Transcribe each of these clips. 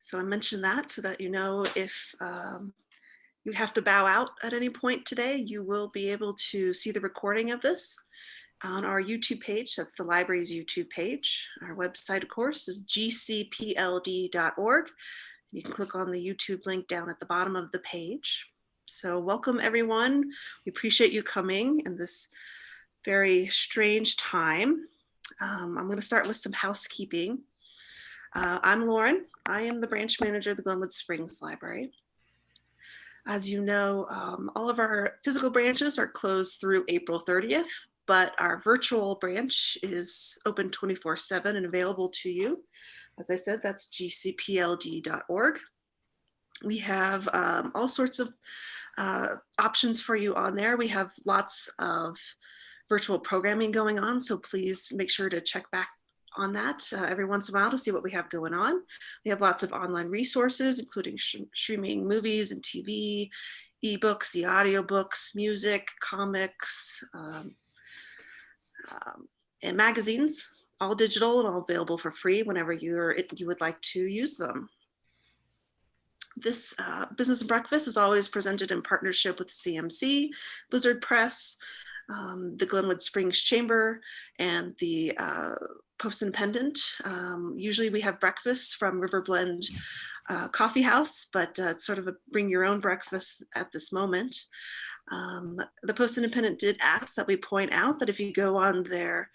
So I mentioned that so that you know if you have to bow out at any point today, you will be able to see the recording of this on our YouTube page. That's the library's YouTube page. Our website, of course, is gcpld.org. You can click on the YouTube link down at the bottom of the page. So welcome, everyone. We appreciate you coming in this very strange time. I'm going to start with some housekeeping. I'm Lauren. I am the branch manager of the Glenwood Springs Library. As you know, all of our physical branches are closed through April 30th, but our virtual branch is open 24/7 and available to you. As I said, that's gcpld.org. We have all sorts of options for you on there. We have lots of virtual programming going on, so please make sure to check back on that every once in a while to see what we have going on. We have lots of online resources, including streaming movies and TV, ebooks, the audiobooks, music, comics, and magazines, all digital and all available for free whenever you would like to use them. This Business and Breakfast is always presented in partnership with CMC, BlizzardPress, the Glenwood Springs Chamber, and the Post Independent. Usually we have breakfast from River Blend Coffee House, but it's sort of a bring your own breakfast at this moment. The Post Independent did ask that we point out that if you go on their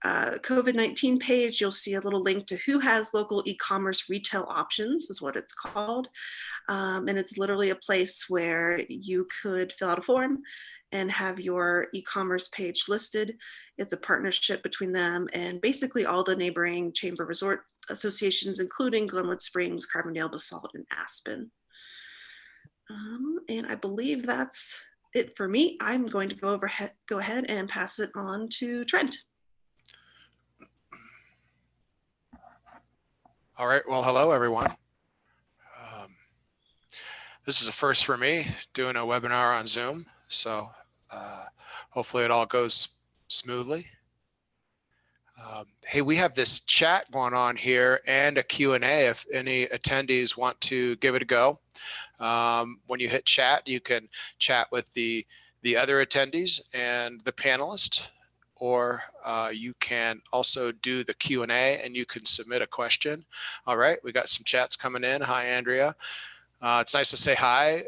COVID-19 page, you'll see a little link to who has local e-commerce retail options, is what it's called. And it's literally a place where you could fill out a form and have your e-commerce page listed. It's a partnership between them and basically all the neighboring chamber resort associations, including Glenwood Springs, Carbondale, Basalt, and Aspen. And I believe that's it for me. I'm going to go ahead and pass it on to Trent. All right, well, hello, everyone. This is a first for me, doing a webinar on Zoom, so hopefully it all goes smoothly. Hey, we have this chat going on here and a Q&A if any attendees want to give it a go. When you hit chat, you can chat with the other attendees and the panelists, or you can also do the Q&A and you can submit a question. All right, we got some chats coming in. Hi, Andrea. It's nice to say hi.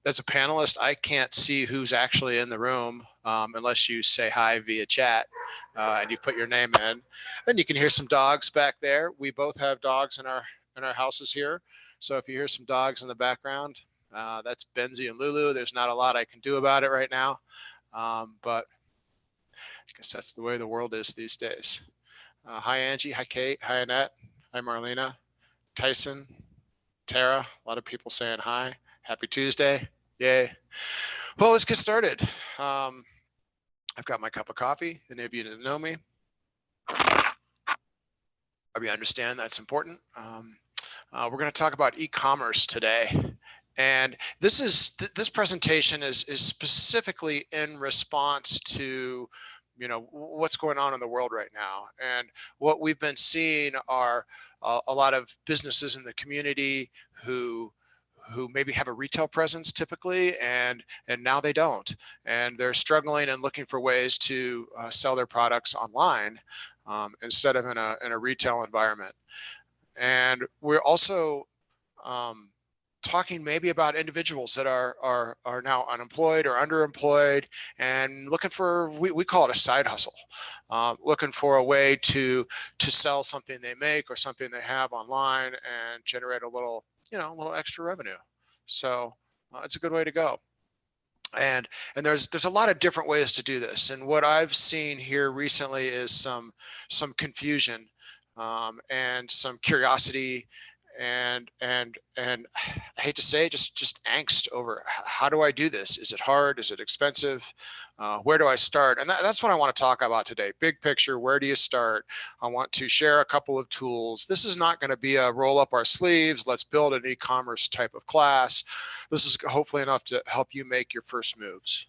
As a panelist, I can't see who's actually in the room unless you say hi via chat and you put your name in. And you can hear some dogs back there. We both have dogs in our houses here. So if you hear some dogs in the background, that's Benzie and Lulu. There's not a lot I can do about it right now, but I guess that's the way the world is these days. Hi, Angie. Hi, Kate. Hi, Annette. Hi, Marlena. Tyson. Tara. A lot of people saying hi. Happy Tuesday. Yay. Well, let's get started. I've got my cup of coffee. Any of you that know me probably understand that's important. We're going to talk about e-commerce today. And this presentation is specifically in response to what's going on in the world right now. And what we've been seeing are a lot of businesses in the community who maybe have a retail presence typically, and now they don't. And they're struggling and looking for ways to sell their products online instead of in a retail environment. And we're also talking maybe about individuals that are now unemployed or underemployed and looking for, we call it a side hustle, looking for a way to sell something they make or something they have online and generate a little extra revenue. So it's a good way to go. And there's a lot of different ways to do this. And what I've seen here recently is some confusion and some curiosity and I hate to say, just angst over how do I do this? Is it hard? Is it expensive? Where do I start? And that's what I want to talk about today. Big picture, where do you start? I want to share a couple of tools. This is not going to be a roll up our sleeves, let's build an e-commerce type of class. This is hopefully enough to help you make your first moves.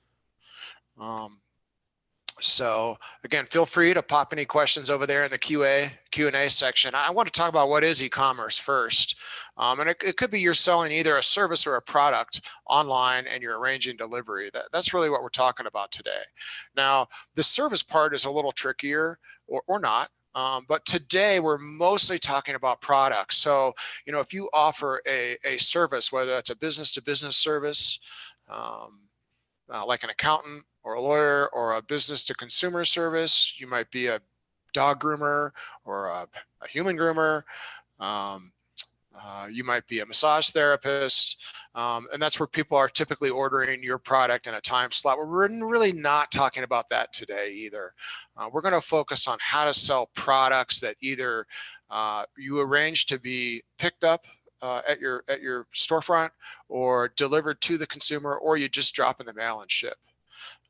So again, feel free to pop any questions over there in the Q&A section. I want to talk about what is e-commerce first. And it could be you're selling either a service or a product online and you're arranging delivery. That's really what we're talking about today. Now, the service part is a little trickier or not. But today we're mostly talking about products. So, if you offer a service, whether that's a business-to-business service, like an accountant or a lawyer, or a business-to-consumer service, you might be a dog groomer or a human groomer. You might be a massage therapist, and that's where people are typically ordering your product in a time slot. We're really not talking about that today either. We're going to focus on how to sell products that either you arrange to be picked up at your storefront, or delivered to the consumer, or you just drop in the mail and ship.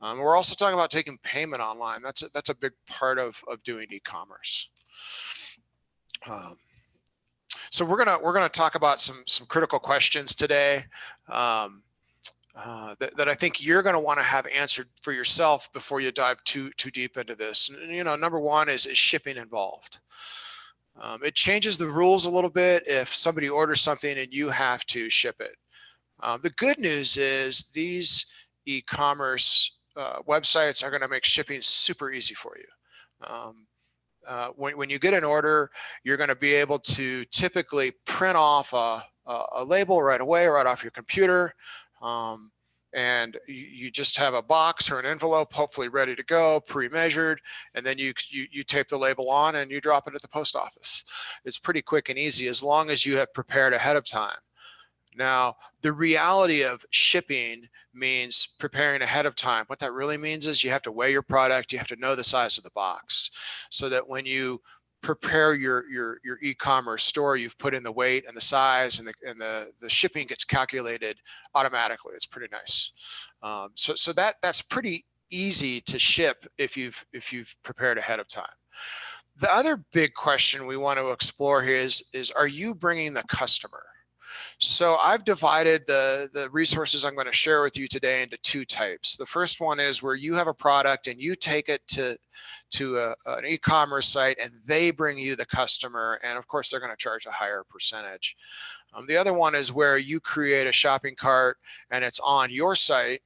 We're also talking about taking payment online. That's a big part of doing e-commerce. So we're gonna talk about some critical questions today that I think you're gonna want to have answered for yourself before you dive too deep into this. And, number one is shipping involved? It changes the rules a little bit if somebody orders something and you have to ship it. The good news is these e-commerce websites are going to make shipping super easy for you. When you get an order, you're going to be able to typically print off a label right away, right off your computer. And you just have a box or an envelope, hopefully ready to go, pre-measured, and then you tape the label on and you drop it at the post office. It's pretty quick and easy as long as you have prepared ahead of time. Now, the reality of shipping means preparing ahead of time. What that really means is you have to weigh your product, you have to know the size of the box, so that when you prepare your e-commerce store, you've put in the weight and the size, and the shipping gets calculated automatically. It's pretty nice. So that's pretty easy to ship if you've prepared ahead of time. The other big question we want to explore here is are you bringing the customer? So I've divided the resources I'm going to share with you today into two types. The first one is where you have a product and you take it to an e-commerce site and they bring you the customer, and of course they're going to charge a higher percentage. The other one is where you create a shopping cart and it's on your site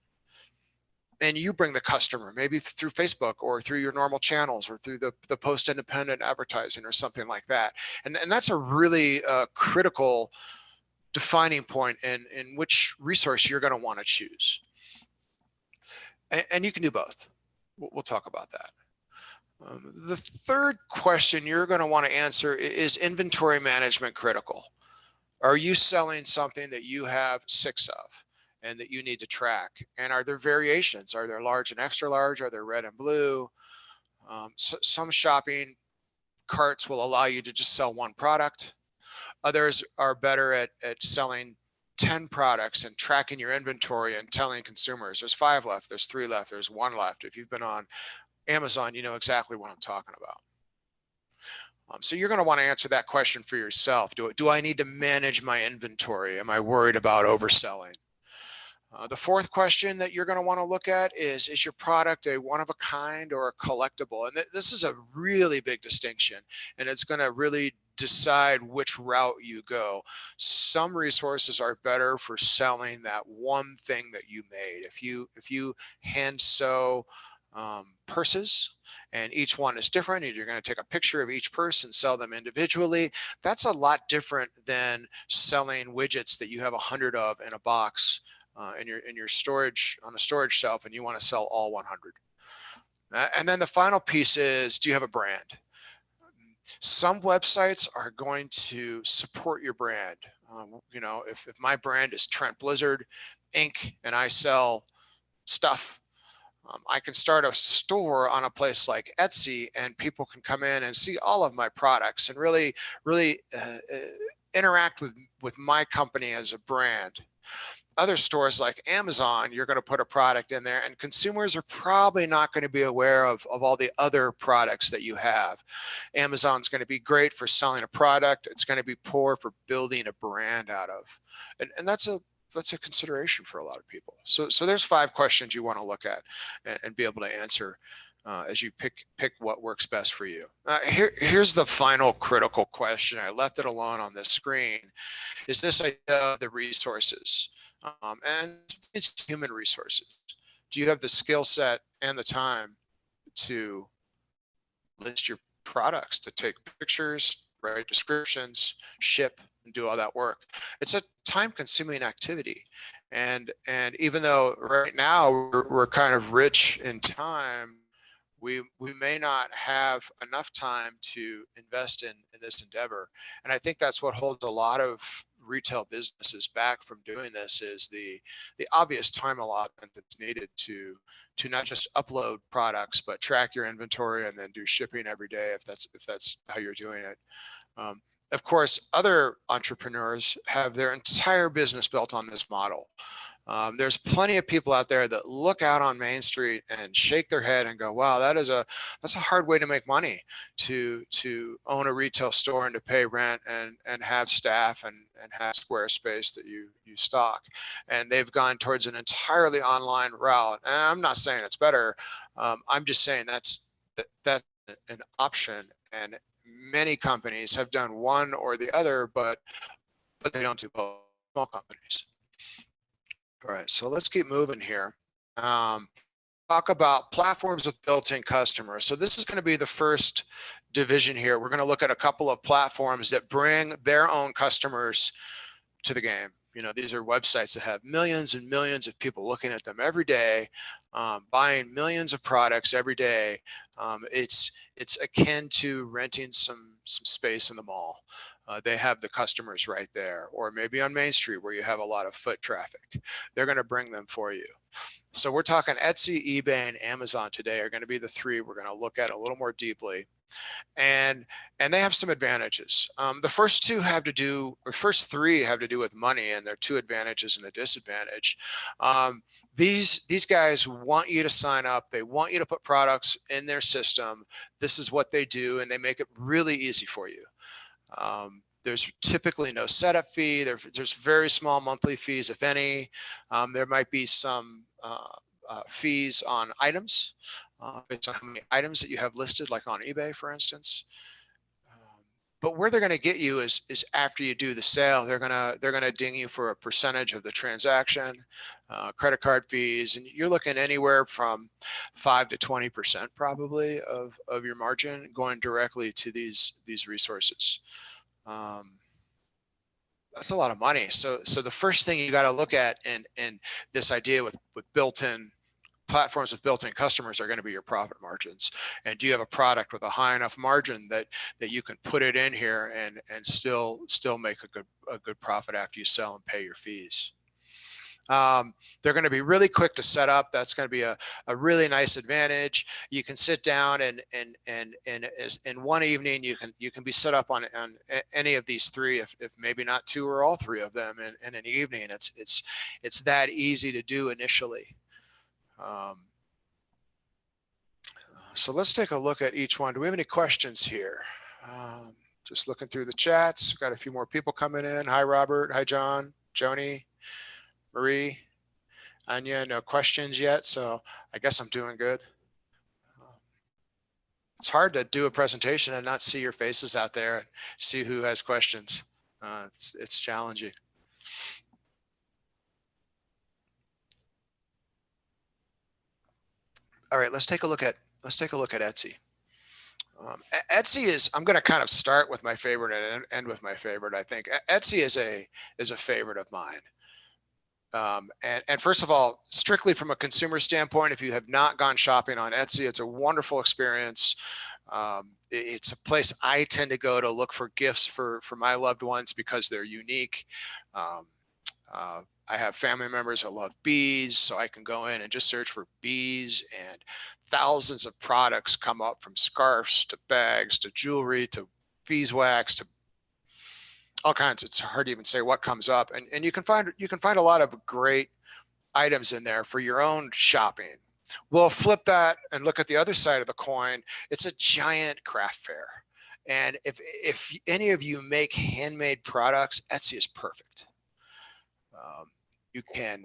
and you bring the customer, maybe through Facebook or through your normal channels or through the Post Independent advertising or something like that. And that's a really critical defining point in which resource you're going to want to choose. And you can do both. We'll talk about that. The third question you're going to want to answer is inventory management critical? Are you selling something that you have 6 of and that you need to track? And are there variations? Are there large and extra large? Are there red and blue? Some shopping carts will allow you to just sell one product. Others are better at selling 10 products and tracking your inventory and telling consumers there's 5 left, there's 3 left, there's 1 left. If you've been on Amazon, you know exactly what I'm talking about. So you're going to want to answer that question for yourself. Do I need to manage my inventory? Am I worried about overselling? The fourth question that you're going to want to look at is your product a one-of-a-kind or a collectible? And this is a really big distinction, and it's going to really decide which route you go. Some resources are better for selling that one thing that you made. If you hand sew purses and each one is different and you're going to take a picture of each purse and sell them individually, that's a lot different than selling widgets that you have 100 of in a box in your storage, on a storage shelf, and you want to sell all 100. And then the final piece is, do you have a brand? Some websites are going to support your brand. If my brand is Trent Blizzard Inc. and I sell stuff, I can start a store on a place like Etsy, and people can come in and see all of my products and really interact with my company as a brand. Other stores like Amazon, you're going to put a product in there and consumers are probably not going to be aware of all the other products that you have. Amazon's going to be great for selling a product. It's going to be poor for building a brand out of. And that's a consideration for a lot of people. So there's 5 questions you want to look at and be able to answer as you pick what works best for you. Here's the final critical question. I left it alone on this screen. Is this idea of the resources, and it's human resources. Do you have the skill set and the time to list your products, to take pictures, write descriptions, ship, and do all that work? It's a time-consuming activity. And even though right now we're kind of rich in time, we may not have enough time to invest in this endeavor. And I think that's what holds a lot of retail businesses back from doing this, is the obvious time allotment that's needed to not just upload products, but track your inventory and then do shipping every day if that's how you're doing it. Of course, other entrepreneurs have their entire business built on this model. There's plenty of people out there that look out on Main Street and shake their head and go, wow, that's a hard way to make money, to own a retail store and to pay rent and have staff and have square space that you stock. And they've gone towards an entirely online route. And I'm not saying it's better. I'm just saying that's an option. And many companies have done one or the other, but they don't do both. Small companies. All right, so let's keep moving here. Talk about platforms with built-in customers. So this is going to be the first division here. We're going to look at a couple of platforms that bring their own customers to the game. You know, these are websites that have millions and millions of people looking at them every day, buying millions of products every day. It's akin to renting some space in the mall. They have the customers right there, or maybe on Main Street where you have a lot of foot traffic. They're going to bring them for you. So we're talking Etsy, eBay, and Amazon today are going to be the three we're going to look at a little more deeply. And they have some advantages. The first three have to do with money, and there are two advantages and a disadvantage. These guys want you to sign up. They want you to put products in their system. This is what they do, and they make it really easy for you. There's typically no setup fee. There's very small monthly fees, if any. There might be some fees on items, based on how many items that you have listed, like on eBay, for instance. But where they're going to get you is after you do the sale. They're gonna ding you for a percentage of the transaction, credit card fees, and you're looking anywhere from 5 to 20% probably of your margin going directly to these resources. That's a lot of money. So the first thing you got to look at in this idea with built-in platforms with built-in customers are going to be your profit margins. And do you have a product with a high enough margin that you can put it in here and still make a good profit after you sell and pay your fees? They're going to be really quick to set up. That's going to be a really nice advantage. You can sit down and in one evening you can be set up on any of these three, if maybe not two or all three of them in an evening. It's that easy to do initially. So let's take a look at each one. Do we have any questions here? Just looking through the chats. Got a few more people coming in. Hi, Robert. Hi, John. Joni. Marie. Anya. No questions yet, so I guess I'm doing good. It's hard to do a presentation and not see your faces out there and see who has questions. It's challenging. All right, let's take a look at Etsy. Etsy is, I'm going to kind of start with my favorite and end with my favorite. I think Etsy is a favorite of mine. And first of all, strictly from a consumer standpoint, if you have not gone shopping on Etsy, it's a wonderful experience. It's a place I tend to go to look for gifts for my loved ones because they're unique. I have family members that love bees, so I can go in and just search for bees, and thousands of products come up, from scarves to bags to jewelry to beeswax to all kinds. It's hard to even say what comes up, and you can find a lot of great items in there for your own shopping. We'll flip that and look at the other side of the coin. It's a giant craft fair, and if any of you make handmade products, Etsy is perfect. You can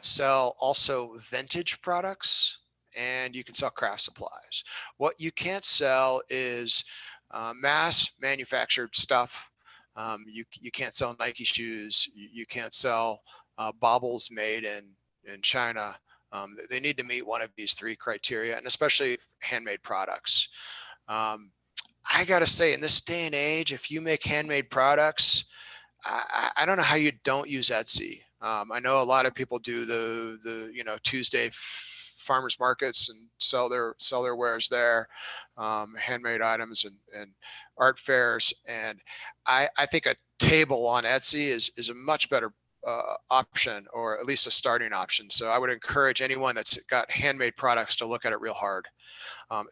sell also vintage products and you can sell craft supplies. What you can't sell is mass manufactured stuff. You can't sell Nike shoes. You can't sell baubles made in China. They need to meet one of these three criteria, and especially handmade products. I gotta say, in this day and age, if you make handmade products, I don't know how you don't use Etsy. I know a lot of people do the Tuesday farmers markets and sell their wares there, handmade items and art fairs. And I think a table on Etsy is a much better option, or at least a starting option. So I would encourage anyone that's got handmade products to look at it real hard.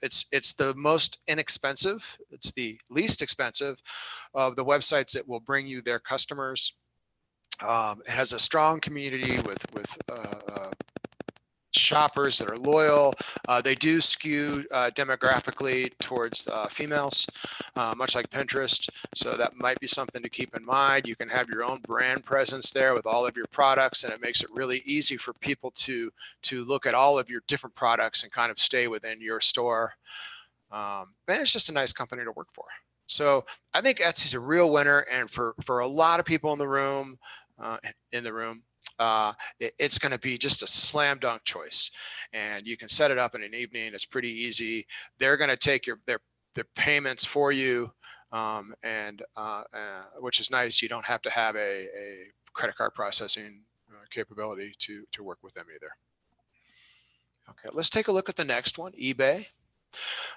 It's the most inexpensive. It's the least expensive of the websites that will bring you their customers. It has a strong community with shoppers that are loyal. They do skew demographically towards females, much like Pinterest. So that might be something to keep in mind. You can have your own brand presence there with all of your products, and it makes it really easy for people to look at all of your different products and kind of stay within your store. And it's just a nice company to work for. So I think Etsy's a real winner, and for a lot of people in the room, it's going to be just a slam dunk choice. And you can set it up in an evening. It's pretty easy. They're going to take their payments for you, which is nice. You don't have to have a credit card processing capability to work with them either. Okay, let's take a look at the next one, eBay.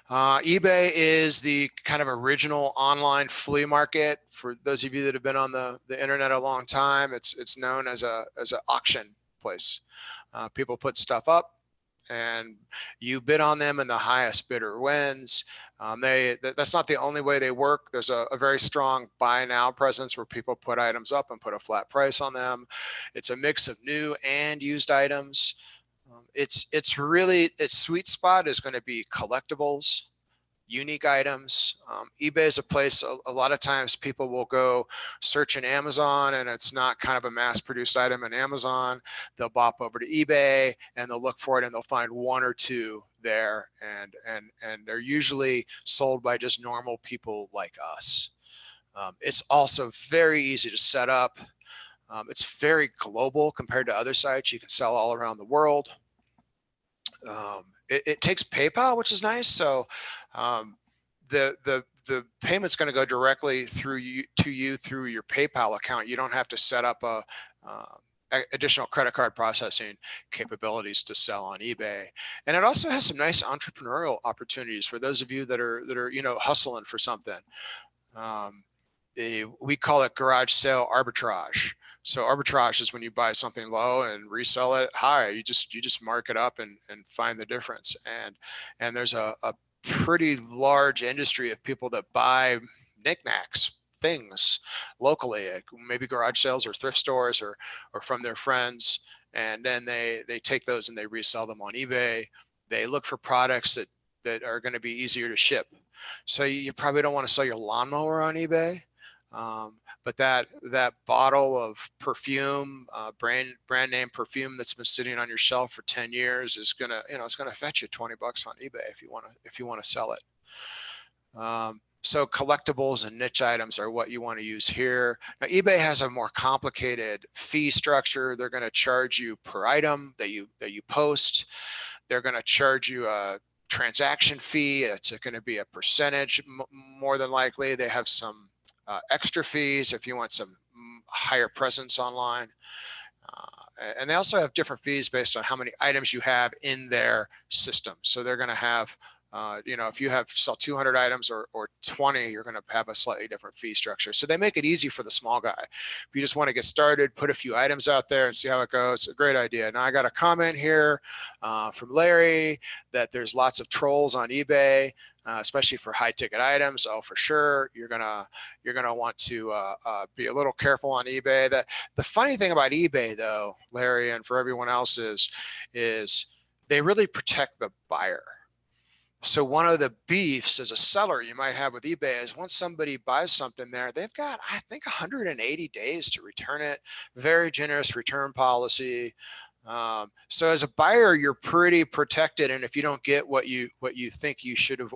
eBay is the kind of original online flea market. For those of you that have been on the internet a long time, it's known as an auction place. People put stuff up and you bid on them, and the highest bidder wins. That's not the only way they work. There's a very strong buy now presence where people put items up and put a flat price on them. It's a mix of new and used items. Its sweet spot is going to be collectibles, unique items. eBay is a place a lot of times people will go search in Amazon, and it's not kind of a mass-produced item in Amazon. They'll bop over to eBay and they'll look for it, and they'll find one or two there, and they're usually sold by just normal people like us. It's also very easy to set up. It's very global compared to other sites. You can sell all around the world. It takes PayPal, which is nice. So the payment's going to go directly to you through your PayPal account. You don't have to set up additional credit card processing capabilities to sell on eBay. And it also has some nice entrepreneurial opportunities for those of you that are hustling for something. We call it garage sale arbitrage. So arbitrage is when you buy something low and resell it high. You just mark it up and find the difference. And there's a pretty large industry of people that buy knickknacks, things locally, maybe garage sales or thrift stores or from their friends. And then they take those and they resell them on eBay. They look for products that are going to be easier to ship. So you probably don't want to sell your lawnmower on eBay. But that bottle of perfume, brand name perfume that's been sitting on your shelf for 10 years is gonna, it's gonna fetch you $20 on eBay if you wanna sell it. So collectibles and niche items are what you want to use here. Now, eBay has a more complicated fee structure. They're gonna charge you per item that you post. They're gonna charge you a transaction fee. It's gonna be a percentage more than likely. They have some extra fees if you want some higher presence online. And they also have different fees based on how many items you have in their system. So they're going to have, if you sell 200 items or 20, you're going to have a slightly different fee structure. So they make it easy for the small guy. If you just want to get started, put a few items out there and see how it goes. A great idea. Now I got a comment here from Larry that there's lots of trolls on eBay. Especially for high ticket items. Oh, for sure. You're gonna want to be a little careful on eBay. The funny thing about eBay though, Larry, and for everyone else is they really protect the buyer. So one of the beefs as a seller you might have with eBay is once somebody buys something there, they've got, I think, 180 days to return it. Very generous return policy. So as a buyer, you're pretty protected, and if you don't get what you think you should have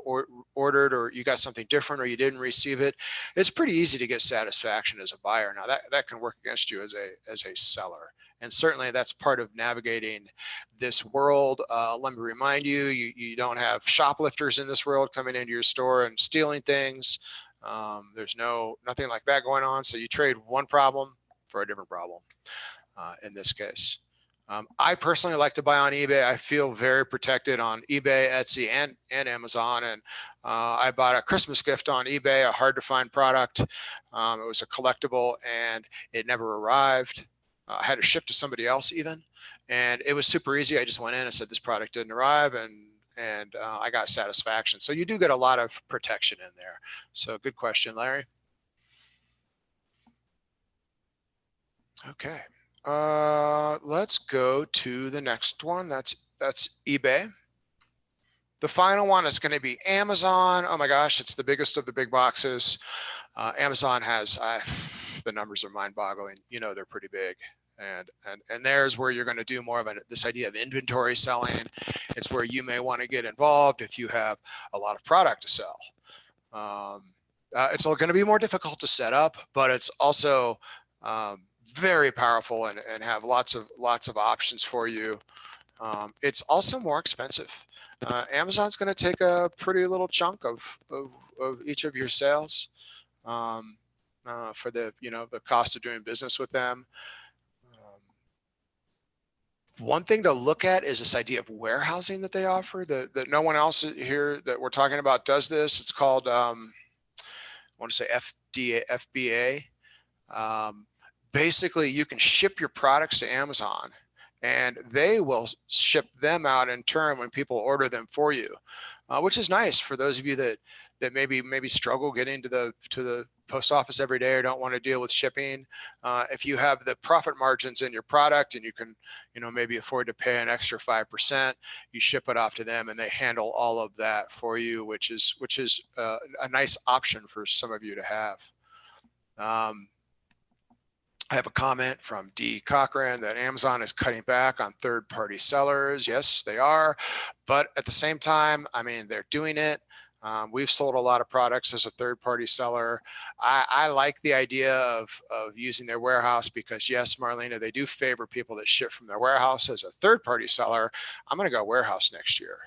ordered, or you got something different, or you didn't receive it, it's pretty easy to get satisfaction as a buyer. Now that can work against you as a seller, and certainly that's part of navigating this world. Let me remind you, you don't have shoplifters in this world coming into your store and stealing things. There's nothing like that going on. So you trade one problem for a different problem in this case. I personally like to buy on eBay. I feel very protected on eBay, Etsy, and Amazon. And I bought a Christmas gift on eBay, a hard to find product. It was a collectible and it never arrived. I had to ship to somebody else even. And it was super easy. I just went in and said, this product didn't arrive, and I got satisfaction. So you do get a lot of protection in there. So good question, Larry. Okay. Let's go to the next one. That's eBay. The final one is going to be Amazon. Oh my gosh, it's the biggest of the big boxes. Amazon has, the numbers are mind-boggling. You know, they're pretty big. And there's where you're going to do more of this idea of inventory selling. It's where you may want to get involved if you have a lot of product to sell. It's going to be more difficult to set up, but it's also very powerful and have lots of options for you. It's also more expensive. Amazon's going to take a pretty little chunk of each of your sales for the the cost of doing business with them. One thing to look at is this idea of warehousing that they offer that no one else here that we're talking about does this. It's called I want to say FBA. Basically, you can ship your products to Amazon and they will ship them out in turn when people order them for you, which is nice for those of you that maybe struggle getting to the post office every day or don't want to deal with shipping. If you have the profit margins in your product and you can maybe afford to pay an extra 5%, you ship it off to them and they handle all of that for you, which is a nice option for some of you to have. I have a comment from D. Cochran that Amazon is cutting back on third-party sellers. Yes, they are. But at the same time, I mean, they're doing it. We've sold a lot of products as a third-party seller. I like the idea of using their warehouse because, yes, Marlena, they do favor people that ship from their warehouse. As a third-party seller, I'm going to go warehouse next year.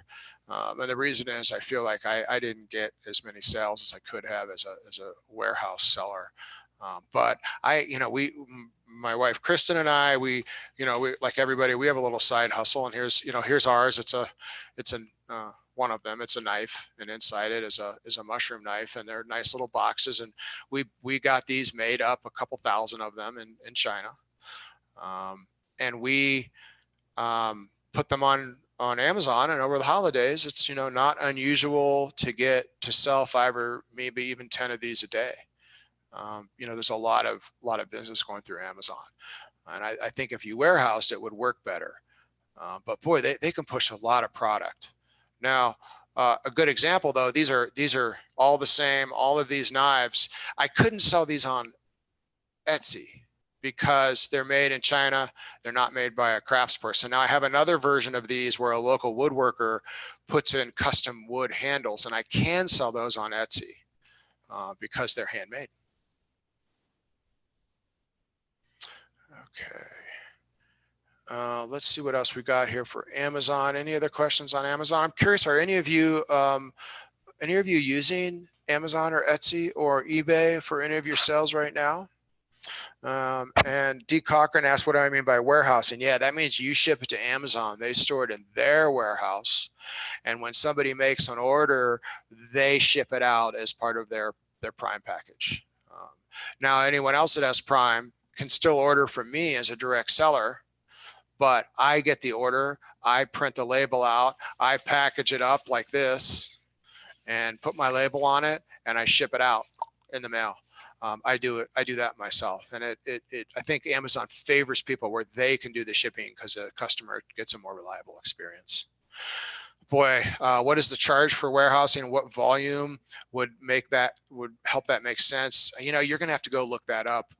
And the reason is I feel like I didn't get as many sales as I could have as a warehouse seller. But my wife Kristen and I, we like everybody, we have a little side hustle, and here's ours. It's one of them. It's a knife, and inside it is a mushroom knife, and they're nice little boxes. And we got these made up, a couple thousand of them in China, and we put them on Amazon. And over the holidays, it's not unusual to sell 5 or maybe even 10 of these a day. There's a lot of business going through Amazon, and I think if you warehoused, it would work better. But boy, they can push a lot of product. Now, a good example though, these are all the same. All of these knives, I couldn't sell these on Etsy because they're made in China. They're not made by a craftsperson. Now I have another version of these where a local woodworker puts in custom wood handles, and I can sell those on Etsy because they're handmade. Okay. Let's see what else we got here for Amazon. Any other questions on Amazon? I'm curious, are any of you using Amazon or Etsy or eBay for any of your sales right now? And D. Cochran asked, what do I mean by warehousing? Yeah, that means you ship it to Amazon. They store it in their warehouse. And when somebody makes an order, they ship it out as part of their Prime package. Now, anyone else that has Prime can still order from me as a direct seller, but I get the order, I print the label out, I package it up like this and put my label on it, and I ship it out in the mail. I do that myself, and I think Amazon favors people where they can do the shipping because the customer gets a more reliable experience. Boy, what is the charge for warehousing? What volume would help that make sense? You're going to have to go look that up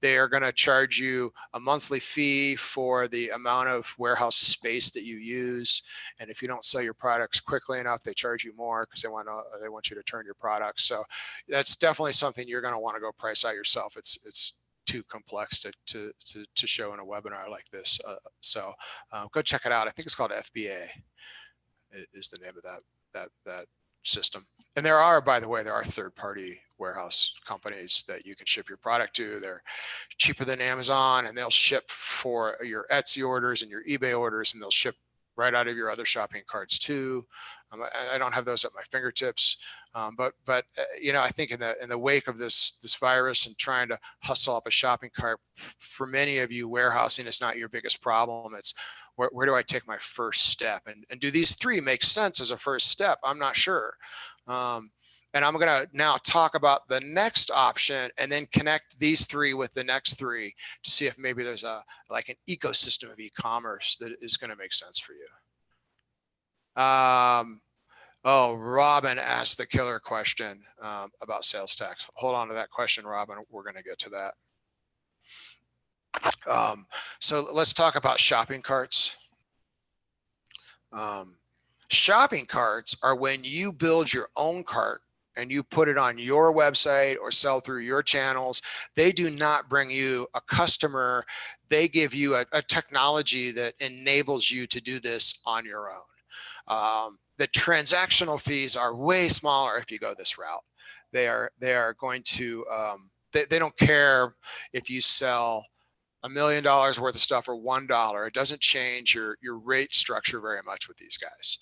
They are going to charge you a monthly fee for the amount of warehouse space that you use. And if you don't sell your products quickly enough, they charge you more because they want you to turn your products. So that's definitely something you're going to want to go price out yourself. It's too complex to show in a webinar like this. So go check it out. I think it's called FBA is the name of that system. And there are, by the way, there are third-party warehouse companies that you can ship your product to. They're cheaper than Amazon, and they'll ship for your Etsy orders and your eBay orders, and they'll ship right out of your other shopping carts too. I don't have those at my fingertips, but you know, I think in the wake of this virus and trying to hustle up a shopping cart, for many of you, warehousing is not your biggest problem. It's where do I take my first step? And do these three make sense as a first step? I'm not sure. And I'm going to now talk about the next option and then connect these three with the next three to see if maybe there's like an ecosystem of e-commerce that is going to make sense for you. Oh, Robin asked the killer question about sales tax. Hold on to that question, Robin. We're going to get to that. So let's talk about shopping carts. Shopping carts are when you build your own cart and you put it on your website or sell through your channels. They do not bring you a customer. They give you a technology that enables you to do this on your own. The transactional fees are way smaller if you go this route. They are going to, they don't care if you sell $1 million worth of stuff for $1. It doesn't change your rate structure very much with these guys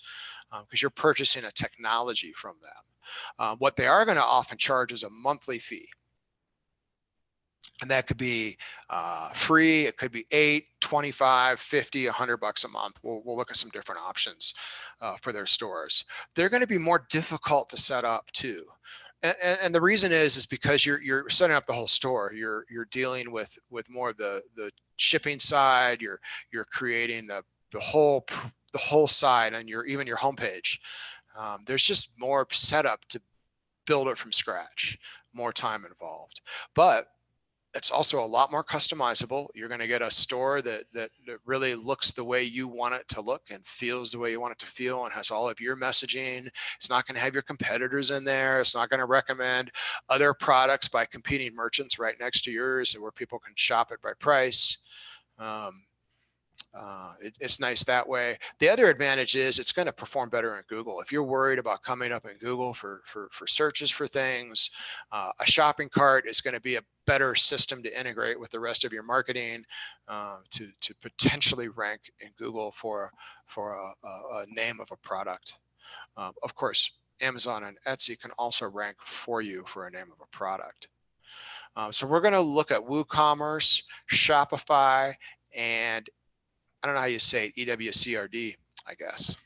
because you're purchasing a technology from them. What they are going to often charge is a monthly fee. And that could be free. It could be $8, $25, $50, $100 a month. We'll look at some different options for their stores. They're going to be more difficult to set up too. And the reason is because you're setting up the whole store. You're dealing with more of the shipping side. You're creating the whole side and even your homepage. There's just more setup to build it from scratch, more time involved. But it's also a lot more customizable. You're going to get a store that really looks the way you want it to look and feels the way you want it to feel and has all of your messaging. It's not going to have your competitors in there. It's not going to recommend other products by competing merchants right next to yours where people can shop it by price. It's nice that way. The other advantage is it's going to perform better in Google. If you're worried about coming up in Google for searches for things, a shopping cart is going to be a better system to integrate with the rest of your marketing to potentially rank in Google for a name of a product. Of course, Amazon and Etsy can also rank for you for a name of a product. So we're going to look at WooCommerce, Shopify, and I don't know how you say it, EWCRD, I guess.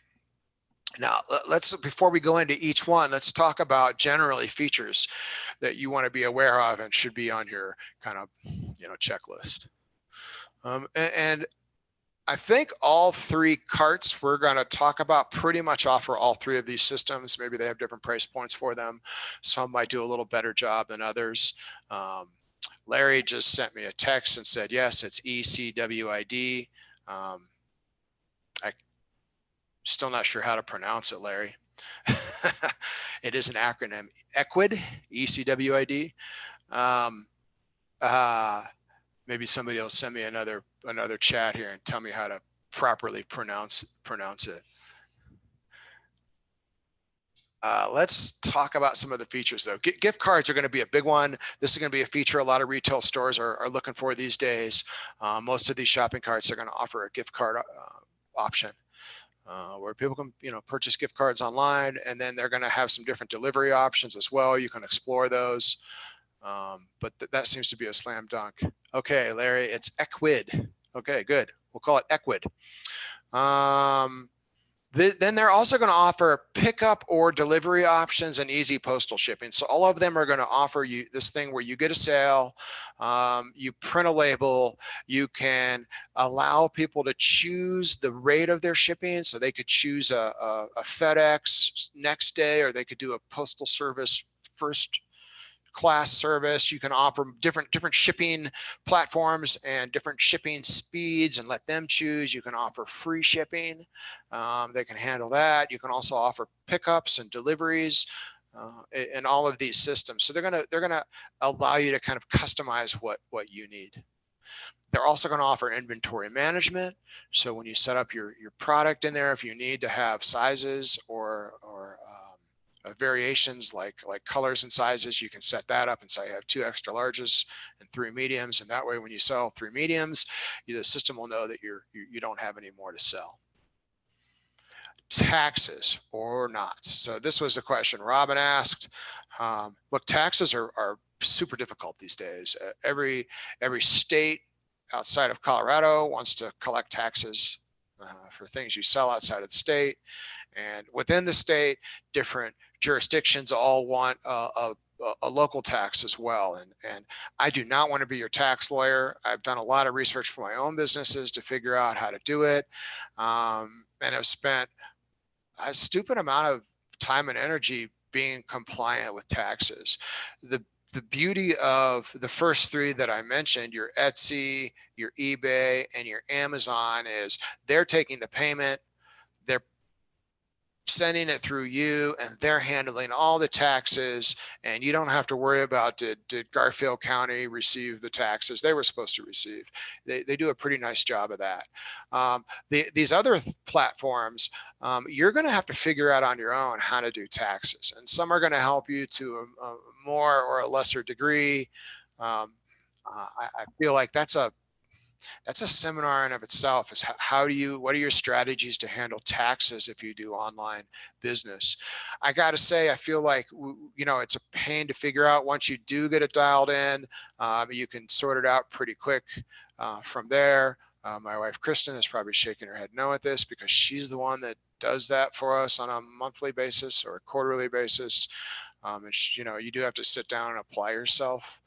Now, before we go into each one, let's talk about generally features that you want to be aware of and should be on your kind of, checklist. And I think all three carts we're going to talk about pretty much offer all three of these systems. Maybe they have different price points for them. Some might do a little better job than others. Larry just sent me a text and said, yes, it's ECWID. I'm still not sure how to pronounce it, Larry. It is an acronym, ECWID, ECWID. Maybe somebody will send me another chat here and tell me how to properly pronounce it. Let's talk about some of the features though. Gift cards are going to be a big one. This is going to be a feature a lot of retail stores are looking for these days. Most of these shopping carts are going to offer a gift card option where people can purchase gift cards online, and then they're going to have some different delivery options as well. You can explore those. But that seems to be a slam dunk. Okay, Larry, it's ECWID. Okay, good. We'll call it ECWID. Then they're also going to offer pickup or delivery options and easy postal shipping. So all of them are going to offer you this thing where you get a sale, you print a label, you can allow people to choose the rate of their shipping. So they could choose a FedEx next day, or they could do a postal service first class service. You can offer different shipping platforms and different shipping speeds and let them choose. You can offer free shipping. They can handle that. You can also offer pickups and deliveries in all of these systems. So they're gonna allow you to kind of customize what you need. They're also going to offer inventory management. So when you set up your product in there, if you need to have sizes or variations like colors and sizes, you can set that up and say I have 2 extra larges and 3 mediums, and that way when you sell 3 mediums, the system will know that you don't have any more to sell. Taxes or not. So this was the question Robin asked. Look, taxes are super difficult these days. Every state outside of Colorado wants to collect taxes for things you sell outside of the state, and within the state, different jurisdictions all want a local tax as well. And I do not want to be your tax lawyer. I've done a lot of research for my own businesses to figure out how to do it, and I've spent a stupid amount of time and energy being compliant with taxes. The beauty of the first 3 that I mentioned, your Etsy, your eBay, and your Amazon, is they're taking the payment, they're sending it through you, and they're handling all the taxes, and you don't have to worry about did Garfield County receive the taxes they were supposed to receive. They do a pretty nice job of that. These other platforms, you're going to have to figure out on your own how to do taxes, and some are going to help you to a more or a lesser degree. I feel like that's a seminar in of itself, is what are your strategies to handle taxes if you do online business. I got to say, I feel like, it's a pain to figure out. Once you do get it dialed in, you can sort it out pretty quick from there. My wife, Kristen, is probably shaking her head no at this, because she's the one that does that for us on a monthly basis or a quarterly basis. And you do have to sit down and apply yourself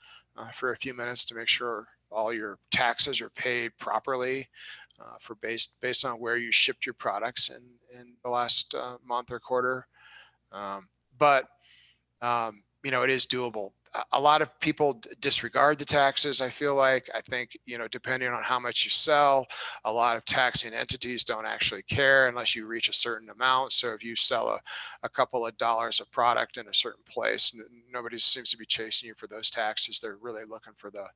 for a few minutes to make sure all your taxes are paid properly based on where you shipped your products in the last month or quarter. But it is doable. A lot of people disregard the taxes. I think, depending on how much you sell, a lot of taxing entities don't actually care unless you reach a certain amount. So if you sell a couple of dollars of product in a certain place, nobody seems to be chasing you for those taxes. They're really looking for the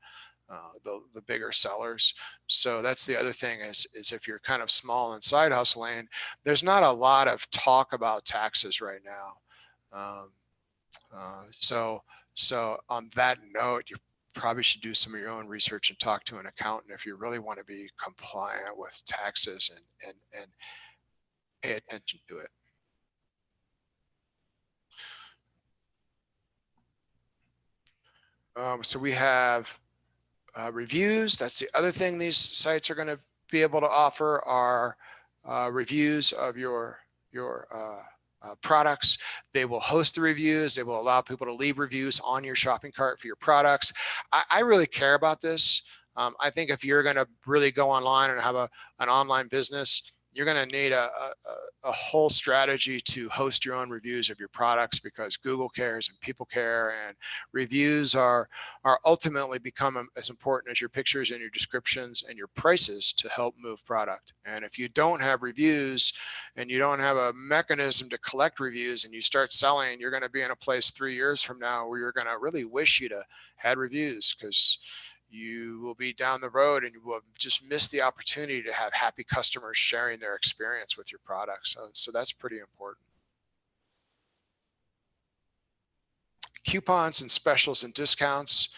bigger sellers. So that's the other thing is if you're kind of small and side hustling, there's not a lot of talk about taxes right now. So on that note, you probably should do some of your own research and talk to an accountant if you really want to be compliant with taxes and pay attention to it. So we have reviews. That's the other thing these sites are going to be able to offer, are reviews of your products. They will host the reviews. They will allow people to leave reviews on your shopping cart for your products. I really care about this. I think if you're going to really go online and have an online business, you're going to need a whole strategy to host your own reviews of your products, because Google cares and people care, and reviews are ultimately become as important as your pictures and your descriptions and your prices to help move product. And if you don't have reviews and you don't have a mechanism to collect reviews and you start selling, you're going to be in a place 3 years from now where you're going to really wish you'd have had reviews, because you will be down the road and you will just miss the opportunity to have happy customers sharing their experience with your products. So that's pretty important. Coupons and specials and discounts.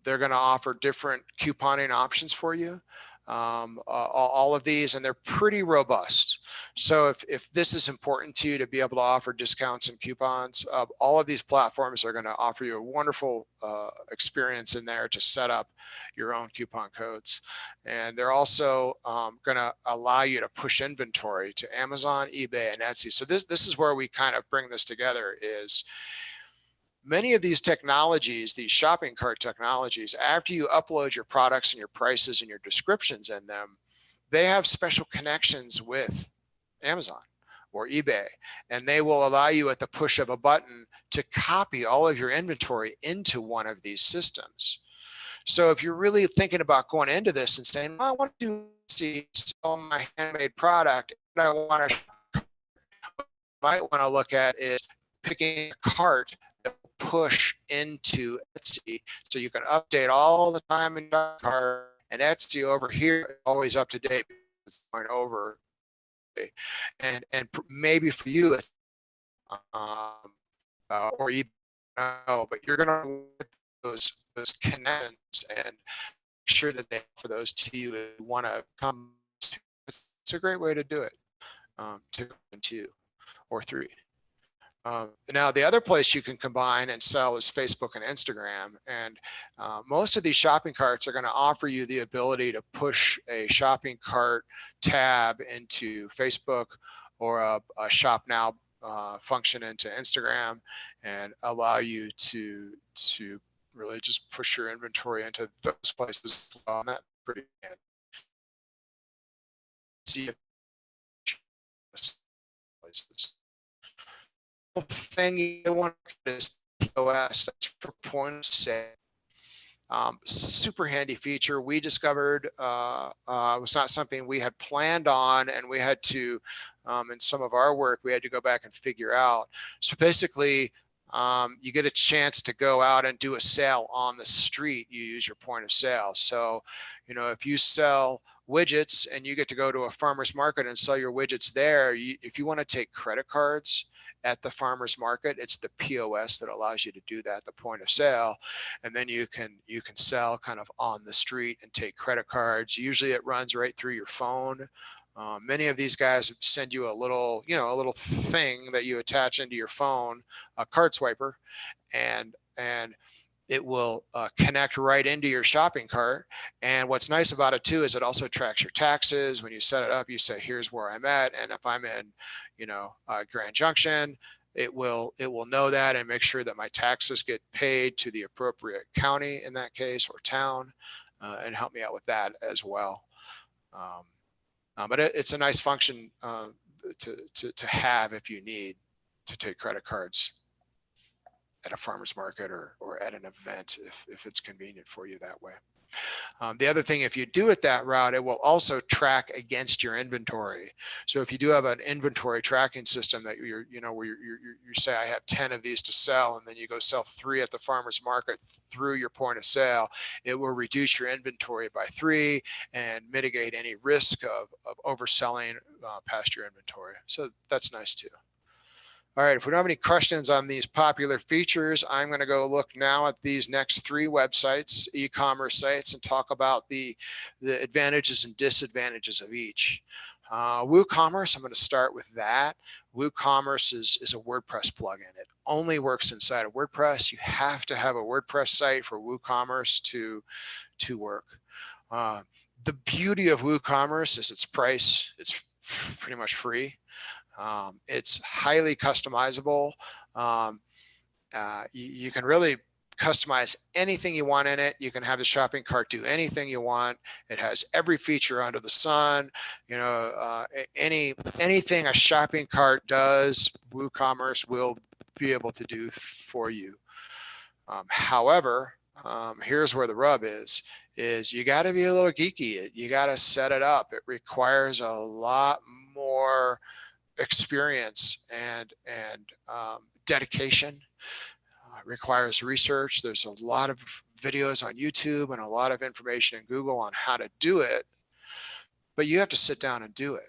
They're going to offer different couponing options for you. All of these, and they're pretty robust. So if this is important to you to be able to offer discounts and coupons, all of these platforms are going to offer you a wonderful experience in there to set up your own coupon codes. And they're also going to allow you to push inventory to Amazon, eBay, and Etsy. So this is where we kind of bring this together. Is many of these technologies, these shopping cart technologies, after you upload your products and your prices and your descriptions in them, they have special connections with Amazon or eBay, and they will allow you at the push of a button to copy all of your inventory into one of these systems. So if you're really thinking about going into this and saying, well, I want to sell my handmade product, and I want to, might want to look at is picking a cart that will push into Etsy, so you can update all the time in your cart, and Etsy over here always up to date, it's going over, and maybe for you, or even but you're going to look at those connections and make sure that they offer those to you if you want to come. It's a great way to do it, to go in 2 or 3. Now, the other place you can combine and sell is Facebook and Instagram. And most of these shopping carts are going to offer you the ability to push a shopping cart tab into Facebook, or a Shop Now function into Instagram, and allow you to really just push your inventory into those places as well. And that's pretty handy. See places. Thing you want to is POS. That's for point of sale. Super handy feature. We discovered was not something we had planned on, and we had to, in some of our work, we had to go back and figure out. So basically, you get a chance to go out and do a sale on the street. You use your point of sale. So, if you sell widgets and you get to go to a farmer's market and sell your widgets there, if you want to take credit cards at the farmer's market, it's the POS that allows you to do that, the point of sale. And then you can sell kind of on the street and take credit cards. Usually it runs right through your phone. Many of these guys send you a little thing that you attach into your phone, a card swiper, and it will connect right into your shopping cart. And what's nice about it too is it also tracks your taxes. When you set it up, you say, here's where I'm at. And if I'm in, Grand Junction, it will know that and make sure that my taxes get paid to the appropriate county in that case, or town, and help me out with that as well. But it's a nice function to have if you need to take credit cards at a farmer's market or at an event, if it's convenient for you that way. The other thing, if you do it that route, it will also track against your inventory. So if you do have an inventory tracking system that where you say, I have 10 of these to sell, and then you go sell 3 at the farmer's market through your point of sale, it will reduce your inventory by 3 and mitigate any risk of overselling past your inventory. So that's nice too. All right, if we don't have any questions on these popular features, I'm going to go look now at these next 3 websites, e-commerce sites, and talk about the advantages and disadvantages of each. WooCommerce, I'm going to start with that. WooCommerce is a WordPress plugin. It only works inside of WordPress. You have to have a WordPress site for WooCommerce to work. The beauty of WooCommerce is its price. It's pretty much free. It's highly customizable. You can really customize anything you want in it. You can have the shopping cart do anything you want. It has every feature under the sun. Anything a shopping cart does, WooCommerce will be able to do for you. However, here's where the rub is you got to be a little geeky. You got to set it up. It requires a lot more experience and dedication. It requires research. There's a lot of videos on YouTube and a lot of information in Google on how to do it, but you have to sit down and do it.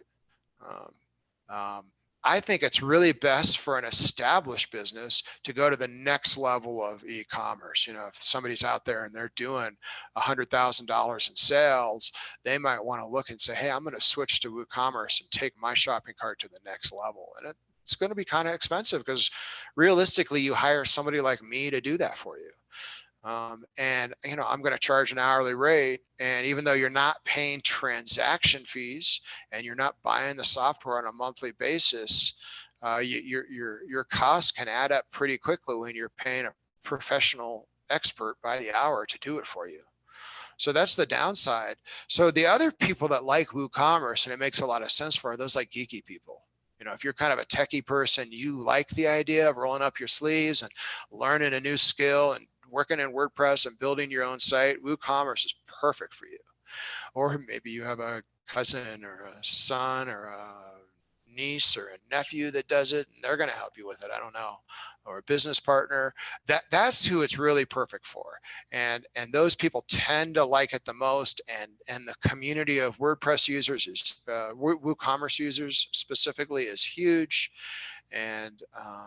I think it's really best for an established business to go to the next level of e-commerce. If somebody's out there and they're doing $100,000 in sales, they might want to look and say, hey, I'm going to switch to WooCommerce and take my shopping cart to the next level. And it's going to be kind of expensive, because realistically, you hire somebody like me to do that for you. And I'm going to charge an hourly rate, and even though you're not paying transaction fees and you're not buying the software on a monthly basis, your costs can add up pretty quickly when you're paying a professional expert by the hour to do it for you. So that's the downside. So the other people that like WooCommerce, and it makes a lot of sense for, are those like geeky people. You know, if you're kind of a techie person, you like the idea of rolling up your sleeves and learning a new skill and working in WordPress and building your own site, WooCommerce is perfect for you. Or maybe you have a cousin or a son or a niece or a nephew that does it, and they're going to help you with it. I don't know, or a business partner. That's who it's really perfect for. And those people tend to like it the most. And the community of WordPress users is WooCommerce users specifically is huge, and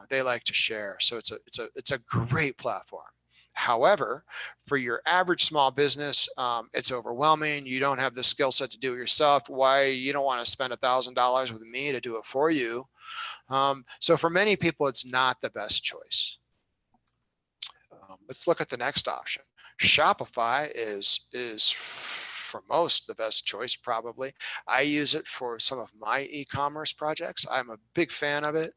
they like to share. So it's a great platform. However, for your average small business, it's overwhelming. You don't have the skill set to do it yourself. Why? You don't want to spend $1,000 with me to do it for you. So for many people, it's not the best choice. Let's look at the next option. Shopify is for most the best choice, probably. I use it for some of my e-commerce projects. I'm a big fan of it.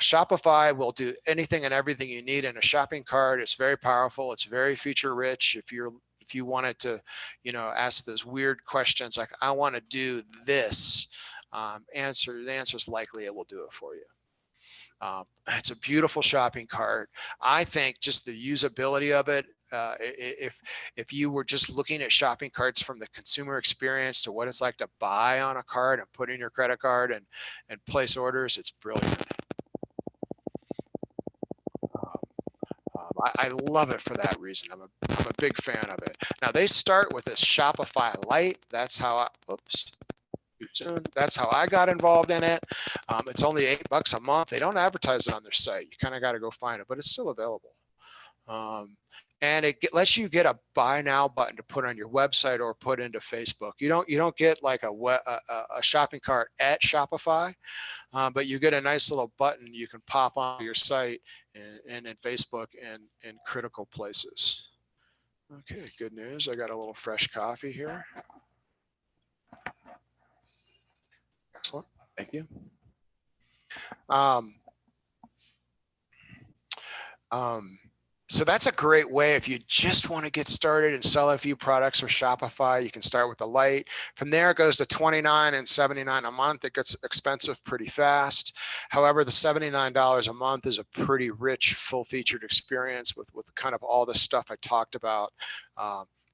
Shopify will do anything and everything you need in a shopping cart. It's very powerful. It's very feature rich. If you wanted to, you know, ask those weird questions like, I want to do this, the answer is likely it will do it for you. It's a beautiful shopping cart. I think just the usability of it, if you were just looking at shopping carts from the consumer experience to what it's like to buy on a cart and put in your credit card and place orders, it's brilliant. I love it for that reason. I'm a big fan of it. Now they start with this Shopify Lite. That's how that's how I got involved in it. It's only $8 a month. They don't advertise it on their site. You kind of got to go find it, but it's still available. And it lets you get a buy now button to put on your website or put into Facebook. You don't get like a shopping cart at Shopify, but you get a nice little button you can pop on your site and in Facebook and in critical places. Okay, good news. I got a little fresh coffee here. Excellent. Thank you. So that's a great way if you just want to get started and sell a few products with Shopify. You can start with the Lite. From there, it goes to $29 and $79 a month. It gets expensive pretty fast. However, the $79 a month is a pretty rich, full-featured experience with kind of all the stuff I talked about.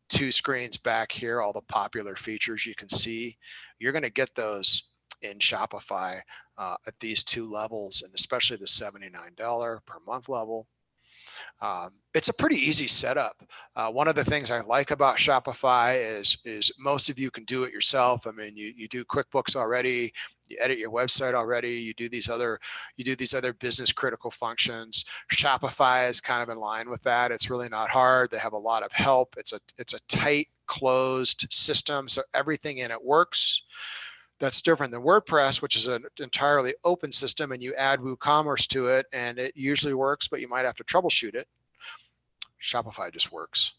2 screens back here, all the popular features you can see. You're going to get those in Shopify at these 2 levels, and especially the $79 per month level. It's a pretty easy setup. One of the things I like about Shopify is most of you can do it yourself. I mean, you do QuickBooks already, you edit your website already, you do these other business critical functions. Shopify is kind of in line with that. It's really not hard. They have a lot of help. It's a tight, closed system, so everything in it works. That's different than WordPress, which is an entirely open system, and you add WooCommerce to it and it usually works, but you might have to troubleshoot it. Shopify just works.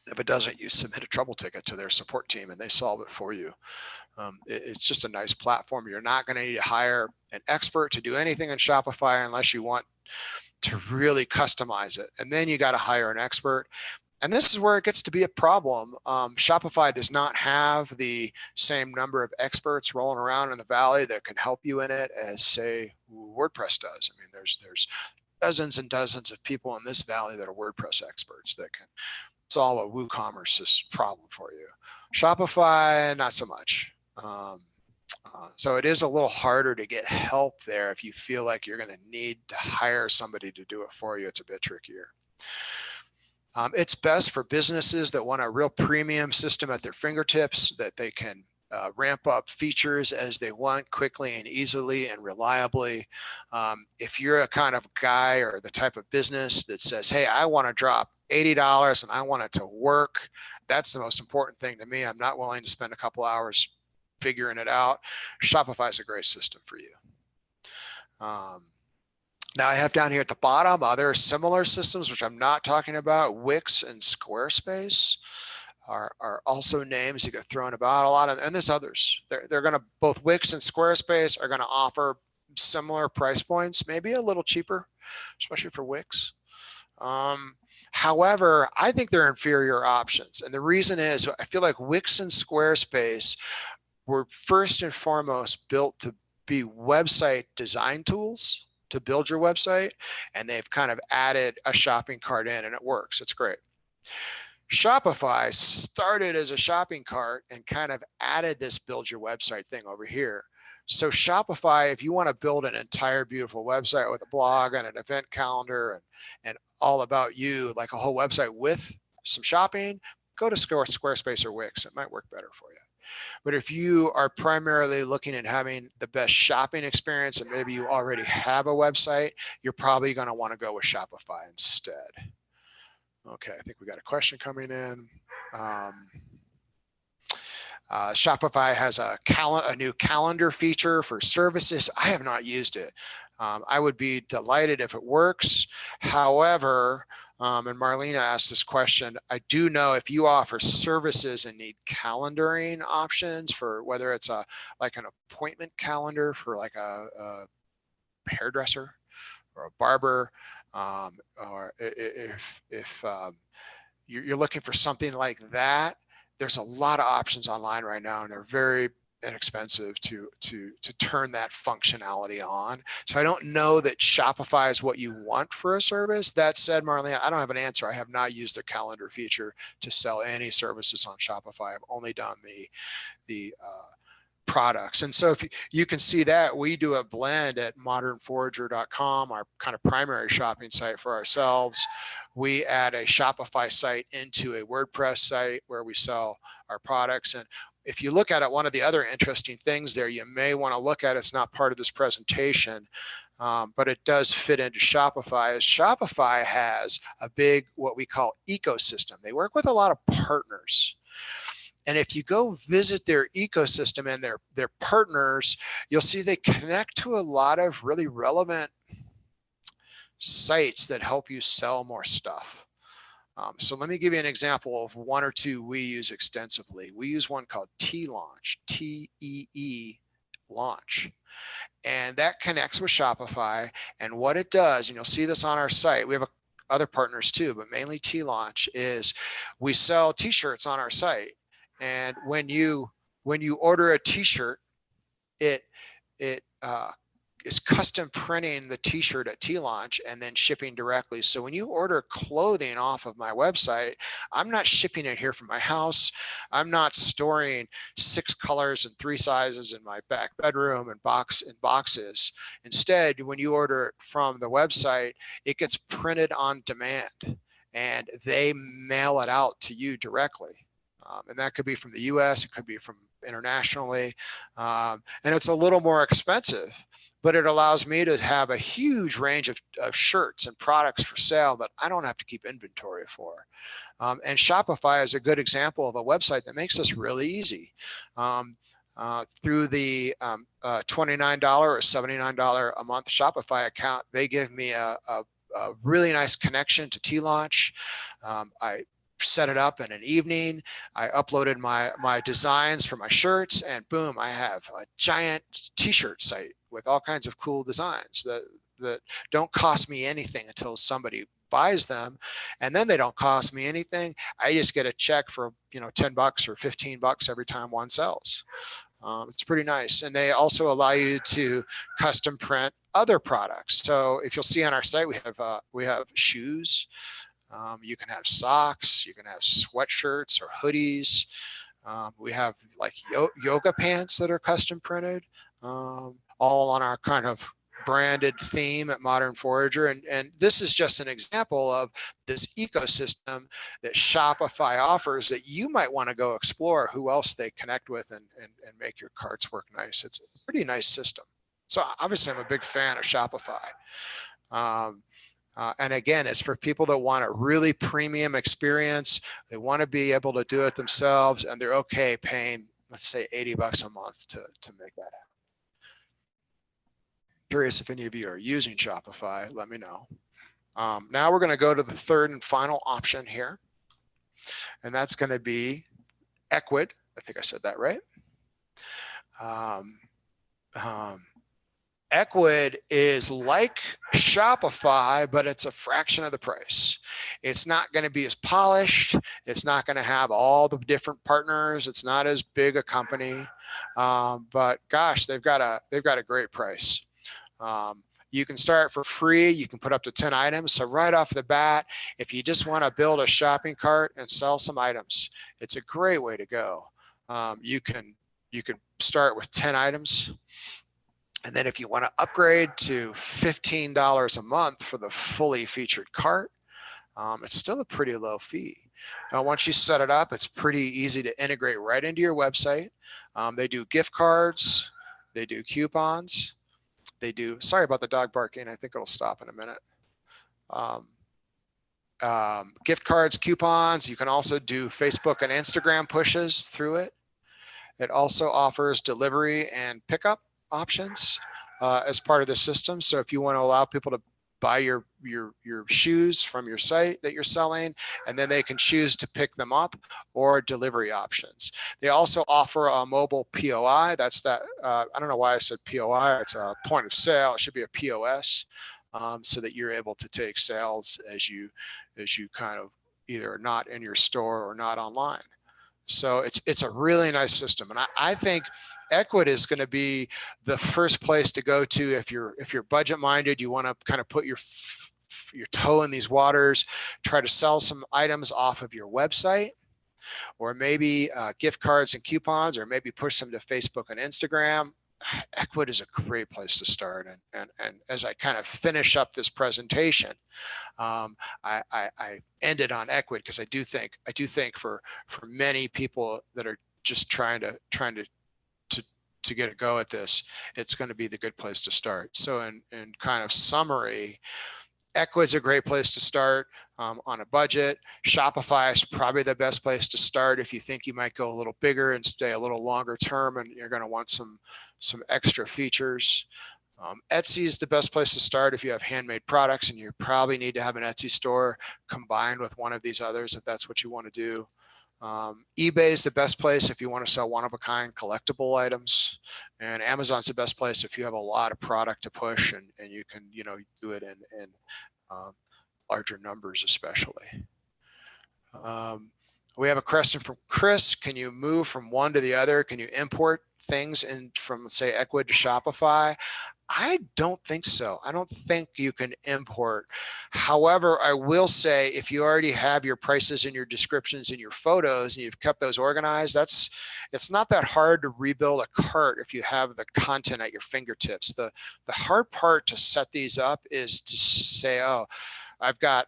If it doesn't, you submit a trouble ticket to their support team and they solve it for you. It's just a nice platform. You're not going to need to hire an expert to do anything in Shopify unless you want to really customize it. And then you got to hire an expert. And this is where it gets to be a problem. Shopify does not have the same number of experts rolling around in the valley that can help you in it as, say, WordPress does. I mean, there's dozens and dozens of people in this valley that are WordPress experts that can solve a WooCommerce's problem for you. Shopify, not so much. So it is a little harder to get help there if you feel like you're going to need to hire somebody to do it for you. It's a bit trickier. It's best for businesses that want a real premium system at their fingertips, that they can ramp up features as they want quickly and easily and reliably. If you're a kind of guy or the type of business that says, hey, I want to drop $80 and I want it to work, that's the most important thing to me. I'm not willing to spend a couple hours figuring it out. Shopify is a great system for you. Now I have down here at the bottom other similar systems, which I'm not talking about. Wix and Squarespace are also names that get thrown about a lot, and there's others. They're going to, both Wix and Squarespace are going to offer similar price points, maybe a little cheaper, especially for Wix. However, I think they're inferior options, and the reason is I feel like Wix and Squarespace were first and foremost built to be website design tools to build your website, and they've kind of added a shopping cart in, and it works. It's great. Shopify started as a shopping cart and kind of added this build your website thing over here. So Shopify, if you want to build an entire beautiful website with a blog and an event calendar and all about you, like a whole website with some shopping, go to Squarespace or Wix. It might work better for you. But if you are primarily looking at having the best shopping experience and maybe you already have a website, you're probably going to want to go with Shopify instead. Okay, I think we got a question coming in. Shopify has a new calendar feature for services. I have not used it. I would be delighted if it works. However, and Marlena asked this question, I do know if you offer services and need calendaring options for whether it's like an appointment calendar for like a hairdresser or a barber, or if you're looking for something like that, there's a lot of options online right now, and they're very inexpensive to turn that functionality on. So I don't know that Shopify is what you want for a service. That said, Marlene, I don't have an answer. I have not used their calendar feature to sell any services on Shopify. I've only done the products. And so if you can see that we do a blend at modernforager.com, our kind of primary shopping site for ourselves. We add a Shopify site into a WordPress site where we sell our products. And if you look at it, one of the other interesting things there you may want to look at, it's not part of this presentation, but it does fit into Shopify, is Shopify has a big, what we call ecosystem. They work with a lot of partners. And if you go visit their ecosystem and their partners, you'll see they connect to a lot of really relevant sites that help you sell more stuff. So let me give you an example of one or two we use extensively. We use one called T-Launch, T-E-E Launch. And that connects with Shopify. And what it does, and you'll see this on our site, we have other partners too, but mainly T-Launch, is we sell t-shirts on our site. And when you order a t-shirt, it is custom printing the t-shirt at T-Launch and then shipping directly. So when you order clothing off of my website, I'm not shipping it here from my house. I'm not storing 6 colors and 3 sizes in my back bedroom and boxes. Instead, when you order it from the website, it gets printed on demand and they mail it out to you directly. And that could be from the US, it could be from internationally. And it's a little more expensive, but it allows me to have a huge range of shirts and products for sale that I don't have to keep inventory for. And Shopify is a good example of a website that makes this really easy. Through the $29 or $79 a month Shopify account, they give me a really nice connection to T-Launch. I set it up in an evening. I uploaded my designs for my shirts, and boom, I have a giant t-shirt site with all kinds of cool designs that don't cost me anything until somebody buys them, and then they don't cost me anything. I just get a check for $10 or $15 every time one sells. It's pretty nice. And they also allow you to custom print other products. So if you'll see on our site, we have shoes. You can have socks, you can have sweatshirts or hoodies. We have like yoga pants that are custom printed, all on our kind of branded theme at Modern Forager. And this is just an example of this ecosystem that Shopify offers that you might want to go explore who else they connect with and make your carts work nice. It's a pretty nice system. So obviously I'm a big fan of Shopify. And again, it's for people that want a really premium experience. They want to be able to do it themselves, and they're okay paying, let's say, $80 a month to make that happen. Curious if any of you are using Shopify, let me know. Now we're going to go to the third and final option here, and that's going to be Ecwid. I think I said that right. Ecwid is like Shopify, but it's a fraction of the price. It's not going to be as polished. It's not going to have all the different partners. It's not as big a company, but gosh, they've got a great price. You can start for free. You can put up to 10 items. So right off the bat, if you just want to build a shopping cart and sell some items, it's a great way to go. You can start with 10 items. And then if you want to upgrade to $15 a month for the fully featured cart, it's still a pretty low fee. Now, once you set it up, it's pretty easy to integrate right into your website. They do gift cards, they do coupons, they do, sorry about the dog barking, I think it'll stop in a minute. Gift cards, coupons, you can also do Facebook and Instagram pushes through it. It also offers delivery and pickup options as part of the system. So if you want to allow people to buy your shoes from your site that you're selling, and then they can choose to pick them up, or delivery options. They also offer a mobile POI. That's that, I don't know why I said POI. It's a point of sale. It should be a POS, so that you're able to take sales as you kind of either not in your store or not online. So it's a really nice system, and I think Ecwid is going to be the first place to go to if you're budget minded. You want to kind of put your toe in these waters, try to sell some items off of your website, or maybe gift cards and coupons, or maybe push them to Facebook and Instagram. Ecwid is a great place to start. And as I kind of finish up this presentation, I ended on Ecwid because I do think for many people that are just trying to get a go at this, it's going to be the good place to start. So in kind of summary, Ecwid's a great place to start on a budget. Shopify is probably the best place to start if you think you might go a little bigger and stay a little longer term, and you're going to want some extra features. Etsy is the best place to start if you have handmade products, and you probably need to have an Etsy store combined with one of these others if that's what you want to do. eBay is the best place if you want to sell one-of-a-kind collectible items, and Amazon's the best place if you have a lot of product to push, and you can do it in larger numbers especially. We have a question from Chris. Can you move from one to the other? Can you import things in from, say, Ecwid to Shopify? I don't think so. I don't think you can import. However, I will say if you already have your prices and your descriptions and your photos and you've kept those organized, it's not that hard to rebuild a cart if you have the content at your fingertips. The hard part to set these up is to say, oh, I've got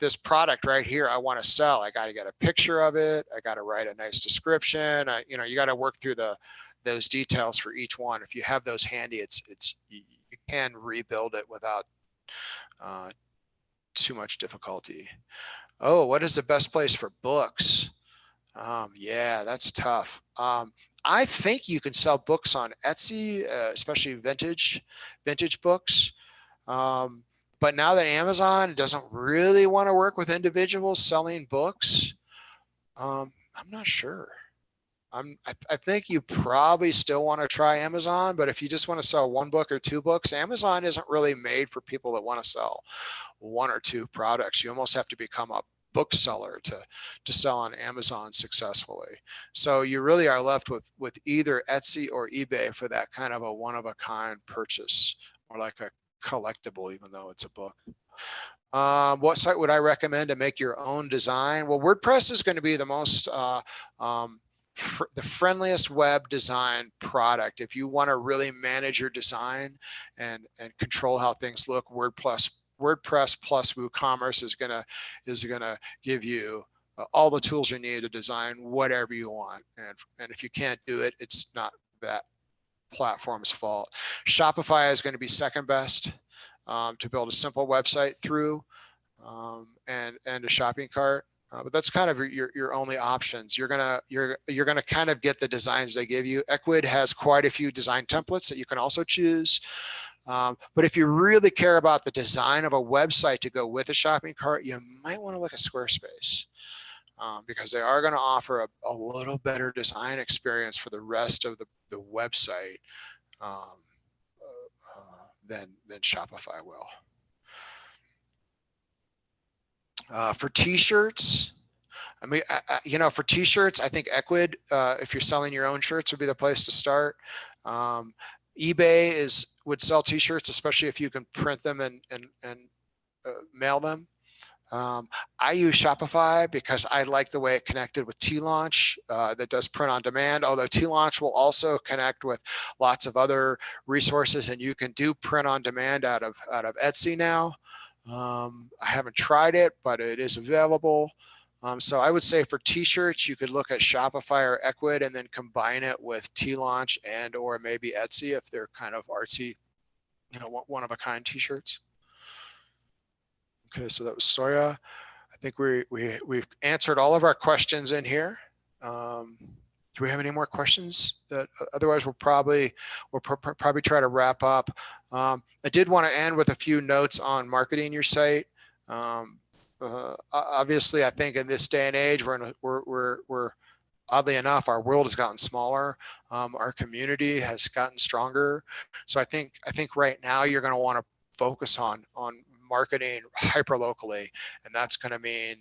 this product right here I want to sell. I got to get a picture of it. I got to write a nice description. You got to work through those details for each one. If you have those handy, you can rebuild it without too much difficulty. Oh, what is the best place for books? Yeah, that's tough. I think you can sell books on Etsy, especially vintage books. But now that Amazon doesn't really want to work with individuals selling books, I'm not sure. I think you probably still want to try Amazon, but if you just want to sell one book or two books, Amazon isn't really made for people that want to sell one or two products. You almost have to become a bookseller to sell on Amazon successfully. So you really are left with either Etsy or eBay for that kind of a one-of-a-kind purchase, or like a collectible, even though it's a book. What site would I recommend to make your own design? Well, WordPress is going to be the most the friendliest web design product. If you want to really manage your design and control how things look, WordPress plus WooCommerce is gonna give you all the tools you need to design whatever you want. And if you can't do it, it's not that platform's fault. Shopify is going to be second best to build a simple website through, and a shopping cart. But that's kind of your only options. You're gonna kind of get the designs they give you. Ecwid has quite a few design templates that you can also choose. But if you really care about the design of a website to go with a shopping cart, you might want to look at Squarespace, because they are going to offer a little better design experience for the rest of the website. than Shopify will. For t-shirts, I mean, for t-shirts, I think Ecwid, if you're selling your own shirts, would be the place to start. eBay would sell t-shirts, especially if you can print them and mail them. I use Shopify because I like the way it connected with T-Launch that does print on demand, although T-Launch will also connect with lots of other resources, and you can do print on demand out of Etsy now. I haven't tried it, but it is available. So I would say for t-shirts, you could look at Shopify or Ecwid and then combine it with T-Launch and or maybe Etsy if they're kind of artsy, one-of-a-kind t-shirts. Okay, so that was Soya. I think we've answered all of our questions in here. Do we have any more questions? Otherwise, we'll probably try to wrap up. I did want to end with a few notes on marketing your site. Obviously, I think in this day and age, we're oddly enough, our world has gotten smaller. Our community has gotten stronger. So I think right now you're going to want to focus on marketing hyper locally, and that's going to mean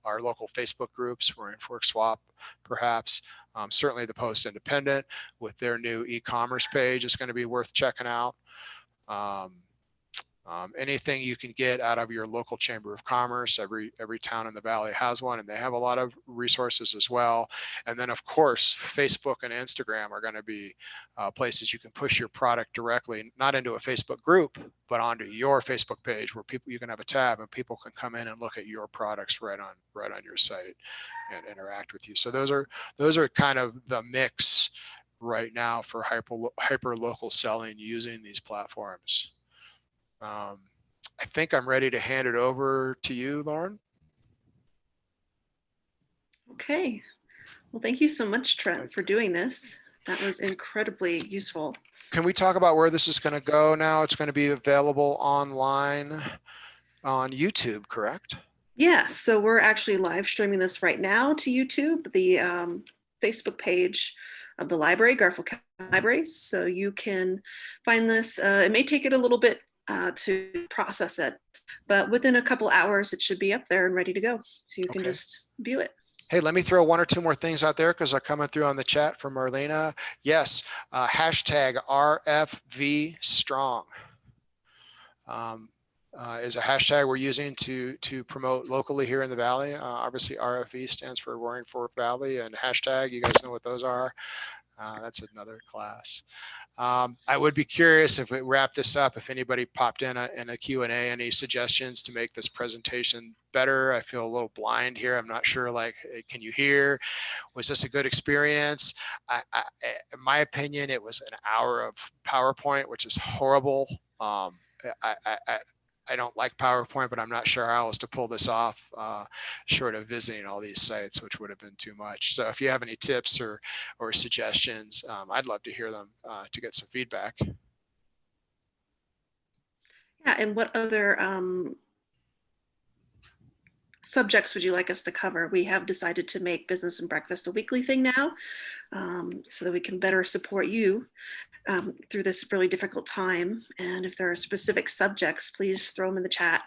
our local Facebook groups. We're in Fork Swap, perhaps. Certainly the Post Independent with their new e-commerce page is going to be worth checking out. Anything you can get out of your local chamber of commerce. Every town in the valley has one, and they have a lot of resources as well. And then of course, Facebook and Instagram are going to be places you can push your product directly, not into a Facebook group, but onto your Facebook page where you can have a tab and people can come in and look at your products right on your site and interact with you. So those are kind of the mix right now for hyper local selling using these platforms. I think I'm ready to hand it over to you, Lauren. Okay. Well, thank you so much, Trent, for doing this. That was incredibly useful. Can we talk about where this is going to go now? It's going to be available online on YouTube, correct? Yeah, so we're actually live streaming this right now to YouTube, the Facebook page of the library, Garfield County Libraries. So you can find this. It may take it a little bit to process it, but within a couple hours, it should be up there and ready to go. So you can just view it. Hey, let me throw one or two more things out there because they're coming through on the chat from Marlena. Yes, hashtag RFV Strong is a hashtag we're using to promote locally here in the Valley. Obviously, RFV stands for Roaring Fork Valley, and hashtag, you guys know what those are. That's another class. I would be curious if we wrap this up, if anybody popped in a Q&A, any suggestions to make this presentation better. I feel a little blind here. I'm not sure, like, can you hear? Was this a good experience? In my opinion, it was an hour of PowerPoint, which is horrible. I don't like PowerPoint, but I'm not sure how else to pull this off short of visiting all these sites, which would have been too much. So if you have any tips or suggestions, I'd love to hear them to get some feedback. Yeah, and what other subjects would you like us to cover? We have decided to make Business and Breakfast a weekly thing now, so that we can better support you through this really difficult time. And if there are specific subjects, please throw them in the chat.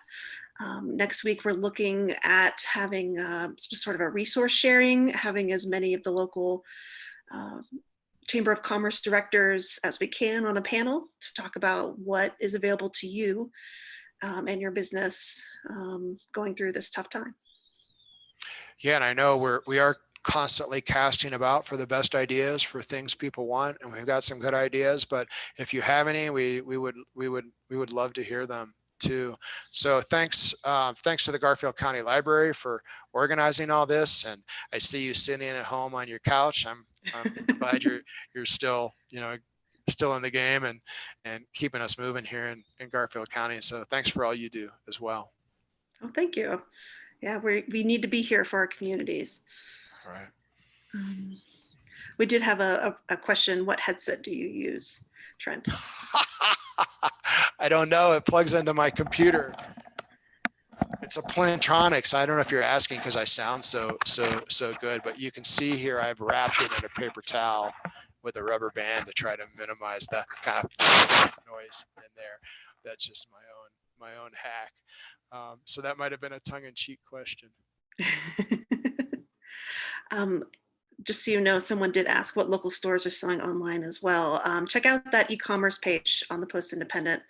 Next week, we're looking at having just sort of a resource sharing, having as many of the local Chamber of Commerce directors as we can on a panel to talk about what is available to you and your business going through this tough time. Yeah, and I know we are constantly casting about for the best ideas for things people want, and we've got some good ideas, but if you have any, we would love to hear them too. So thanks to the Garfield County Library for organizing all this, and I see you sitting at home on your couch. I'm glad you're still still in the game and keeping us moving here in Garfield County. So thanks for all you do as well. Oh, thank you. Yeah, we need to be here for our communities. All right. We did have a question. What headset do you use, Trent? I don't know. It plugs into my computer. It's a Plantronics. I don't know if you're asking because I sound so good, but you can see here I've wrapped it in a paper towel with a rubber band to try to minimize that kind of noise in That's just my own hack. So that might have been a tongue-in-cheek question. Just so you know, someone did ask what local stores are selling online as well. Check out that e-commerce page on the Post Independent.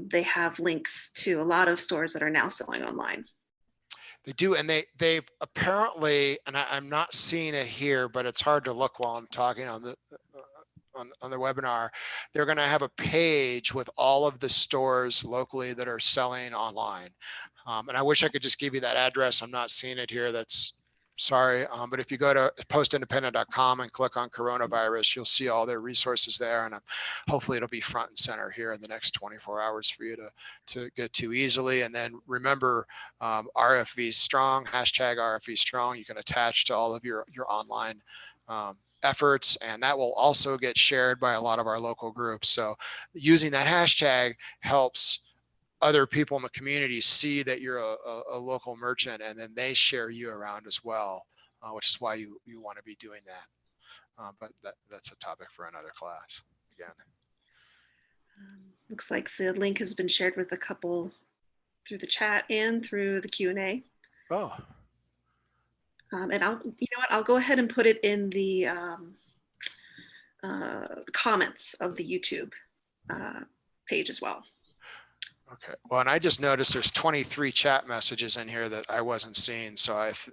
They have links to a lot of stores that are now selling online. They do, and they've apparently, and I'm not seeing it here, but it's hard to look while I'm talking on the on the webinar. They're going to have a page with all of the stores locally that are selling online, and I wish I could just give you that address. I'm not seeing it here. That's sorry, but if you go to postindependent.com and click on coronavirus, you'll see all their resources there, and hopefully it'll be front and center here in the next 24 hours for you to get to easily. And then remember, RFV strong, hashtag RFV strong. You can attach to all of your online efforts, and that will also get shared by a lot of our local groups. So using that hashtag helps other people in the community see that you're a local merchant, and then they share you around as well, which is why you want to be doing that. But that's a topic for another class again. Looks like the link has been shared with a couple through the chat and through the Q&A. Oh. And you know what, I'll go ahead and put it in the comments of the YouTube page as well. Okay. Well, and I just noticed there's 23 chat messages in here that I wasn't seeing. So if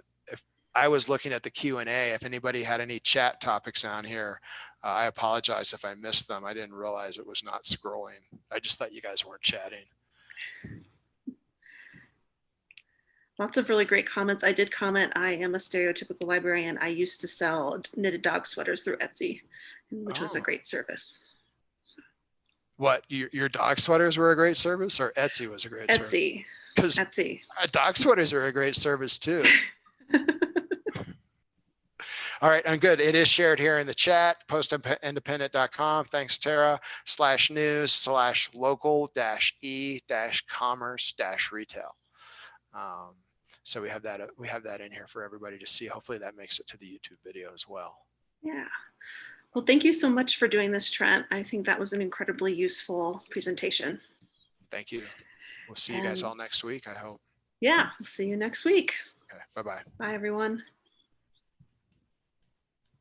I was looking at the Q&A, if anybody had any chat topics on here, I apologize if I missed them. I didn't realize it was not scrolling. I just thought you guys weren't chatting. Lots of really great comments. I did comment, I am a stereotypical librarian. I used to sell knitted dog sweaters through Etsy, which was a great service. What, your dog sweaters were a great service, or Etsy was a great service? Etsy. Because Etsy. Dog sweaters are a great service too. All right, and good. It is shared here in the chat, postindependent.com. Thanks, Tara, /news/local-e-commerce-retail. So we have that in here for everybody to see. Hopefully that makes it to the YouTube video as well. Yeah. Well, thank you so much for doing this, Trent. I think that was an incredibly useful presentation. Thank you. We'll see you guys all next week, I hope. Yeah, we'll see you next week. Okay, bye-bye. Bye, everyone.